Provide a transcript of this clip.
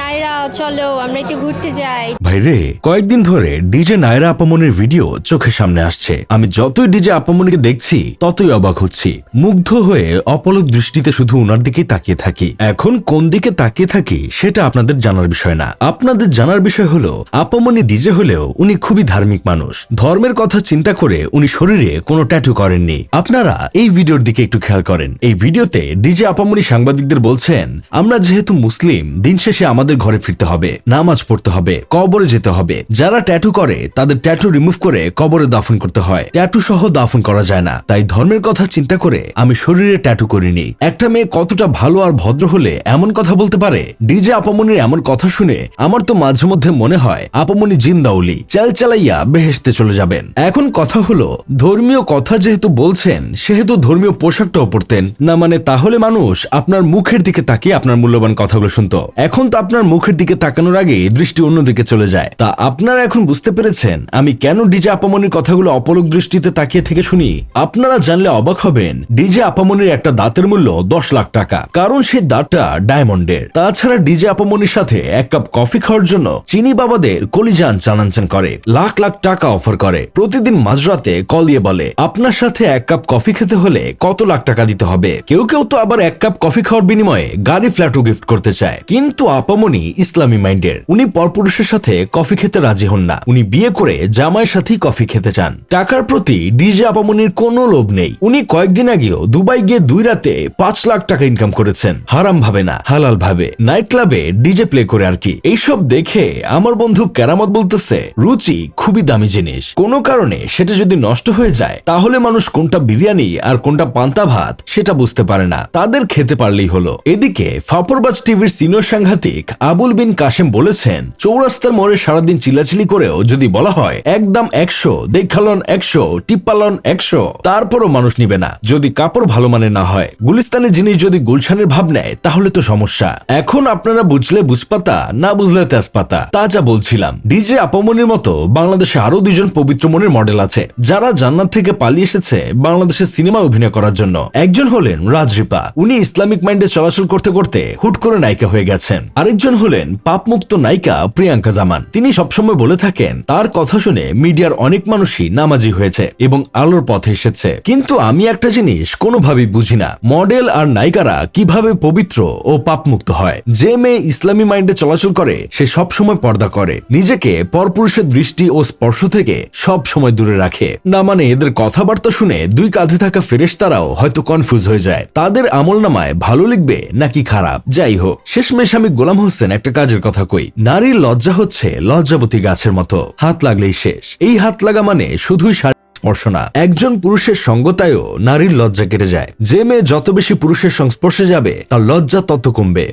নাইরা চলো আমরা একটু ঘুরতে যাই। ভাইরে, কয়েকদিন ধরে ডিজে নায়রা আপামনির ভিডিও চোখের সামনে আসছে। আমি যতই ডিজে আপামনিকে দেখছি ততই অবাক হচ্ছি। মুগ্ধ হয়ে অপলক দৃষ্টিতে শুধু উনার দিকেই তাকিয়ে থাকি। এখন কোন দিকে তাকিয়ে থাকি সেটা আপনাদের জানার বিষয় না। আপনাদের জানার বিষয় হলো আপামনি ডিজে হলেও উনি খুবই ধার্মিক মানুষ। ধর্মের কথা চিন্তা করে উনি শরীরে কোনো ট্যাটু করেননি। আপনারা এই ভিডিওর দিকে একটু খেয়াল করেন। এই ভিডিওতে ডিজে আপামনি সাংবাদিকদের বলছেন, আমরা যেহেতু মুসলিম, দিন শেষে আমাদের ঘরে ফিরতে হবে, নামাজ পড়তে হবে, কবরে যেতে হবে। যারা ট্যাটু করে তাদের ট্যাটু রিমুভ করে কবরে দাফন করতে হয়। ট্যাটু সহ দাফন করা যায় না। তাই ধর্মের কথা চিন্তা করে আমি শরীরে ট্যাটু করিনি। একটা মেয়ে কতটা ভালো আর ভদ্র হলে এমন কথা বলতে পারে? ডিজে আপামনির এমন কথা শুনে আমার তো মাঝে মধ্যে মনে হয় আপামনি জিন্দাউলি চাল চালাইয়া বেহেশতে চলে যাবেন। এখন কথা হলো, ধর্মীয় কথা যেহেতু বলছেন সেহেতু ধর্মীয় পোশাকটাও পরতেন না, মানে তাহলে মানুষ আপনার মুখের দিকে তাকিয়ে আপনার মূল্যবান কথাগুলো শুনতো। এখন তো আপনার মুখের দিকে তাকানোর আগে দৃষ্টি অন্যদিকে চলে যায়। তা আপনারা এখন বুঝতে পেরেছেন আমি কেন ডিজে আপামনির কথাগুলো অপলক দৃষ্টিতে তাকিয়ে থেকে শুনি। আপনারা জানলে অবাক হবেন, ডিজে আপামনির একটা দাঁতের মূল্য 10 লাখ টাকা, কারণ সেই দাঁতটা ডায়মন্ডের। তাছাড়া ডিজে আপামনির সাথে এক কাপ কফি খাওয়ার জন্য চিনি বাবাদের কলিজান চানানচান করে, লাখ লাখ টাকা অফার করে। প্রতিদিন মাঝরাতে কল দিয়ে বলে, আপনার সাথে এক কাপ কফি খেতে হলে কত লাখ টাকা দিতে হবে। কেউ কেউ তো আবার এক কাপ কফি খাওয়ার বিনিময়ে গাড়ি ফ্ল্যাটও গিফট করতে চায়। কিন্তু আপামনি ইসলামী মাইন্ডের। উনি পরপুরুষের সাথে কফি খেতে রাজি হন না। উনি বিয়ে করে জামাইয়ের সাথেই কফি খেতে চান। টাকার প্রতি ডিজে আপামনির কোনো লোভ নেই। উনি কয়েকদিন আগেও দুবাই গিয়ে 2 রাতে 5 লাখ টাকা ইনকাম করেছেন। হারাম ভাবে না, হালাল ভাবে। নাইট ক্লাবে ডিজে প্লে করে আর কি। এইসব দেখে আমার বন্ধু কেরামত বলতেছে, রুচি খুবই দামি জিনিস। কোনো কারণে সেটা যদি নষ্ট হয়ে যায় তাহলে মানুষ কোনটা বিরিয়ানি আর কোনটা পান্তা ভাত সেটা বুঝতে পারে না। তাদের খেতে পারলেই হলো। এদিকে ফাপরবাজ টিভির সিনিয়র সাংঘাতিক আবুল বিন কাশেম বলেছেন, চৌরাস্তার মোড়ে সারাদিন চিল্লাচিলি করেও যদি বলা হয় একদম 100, দেখালন 100, টিপ্পালন 100, তারপরও মানুষ নিবে না যদি কাপড় ভালো মানের না হয়। গুলিস্তানের জিনিস যদি গুলশানের ভাব নেয় তাহলে তো সমস্যা। এখন আপনারা বুঝলে বুঝপাতা, না বুঝলে তেজপাতা। তা যা বলছিলাম, ডিজে আপামনির মতো বাংলাদেশে আরো 2 জন পবিত্র মনের মডেল আছে যারা জান্নাত থেকে পালিয়ে এসেছে বাংলাদেশের সিনেমা অভিনয় করার জন্য। একজন হলেন রাজরিপা। উনি ইসলামিক মাইন্ডে চলাচল করতে করতে হুট করে নায়িকা হয়ে গেছেন। আরেকজন হলেন পাপমুক্ত নায়িকা প্রিয়াঙ্কা জামান। তিনি সবসময় বলে থাকেন তার কথা শুনে মিডিয়ার অনেক মানুষই নামাজি হয়েছে এবং আলোর পথে এসেছে। কিন্তু আমি একটা জিনিস কোনোভাবেই বুঝি না, মডেল আর নায়িকারা কিভাবে পবিত্র ও পাপমুক্ত হয়। যে মেয়ে ইসলামী মাইন্ডে চলাচল করে সে সবসময় পর্দা করে, নিজেকে পরপুরুষের দৃষ্টি ও স্পর্শ থেকে সব সময় দূরে রাখে। না মানে এদের কথাবার্তা শুনে 2 কাঁধে থাকা ফেরেশতারাও হয়তো কনফিউজ হয়ে যায় তাদের আমলনামায় ভালো লিখবে নাকি খারাপ। যাই হোক, শেষমেশ আমি গোলাম হোসেন একটা কাজের কথা কই, নারীর লজ্জা হচ্ছে লজ্জাবতী গাছের মতো, হাত লাগলেই শেষ। এই হাত লাগা মানে শুধুই স্পর্শ না, একজন পুরুষের সঙ্গতায়ও নারীর লজ্জা কেটে যায়। যে মেয়ে যত বেশি পুরুষের সংস্পর্শে যাবে তার লজ্জা তত কমবে।